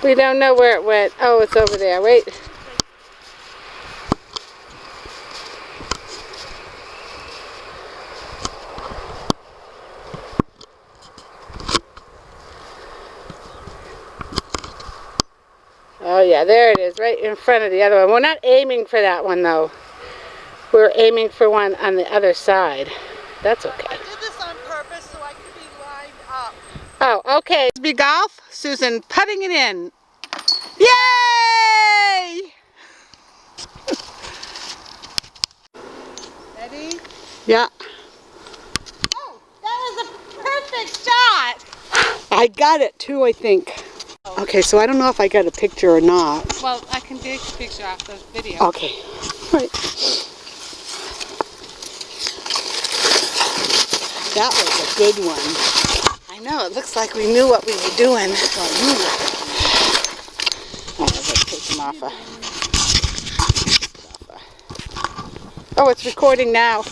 We don't know where it went. Oh, it's over there. Wait. Oh yeah, there it is, right in front of the other one. We're not aiming for that one though. We're aiming for one on the other side. That's okay. I did this on purpose so I could be lined up. Oh, okay. Frisbee golf. Susan putting it in. Yay! Ready? Yeah. Oh, that was a perfect shot. I got it too, I think. Okay, so I don't know if I got a picture or not. Well, I can take a picture off the video. Okay. Right. That was a good one. I know, it looks like we knew what we were doing. Oh, let's take them off. Oh, it's recording now.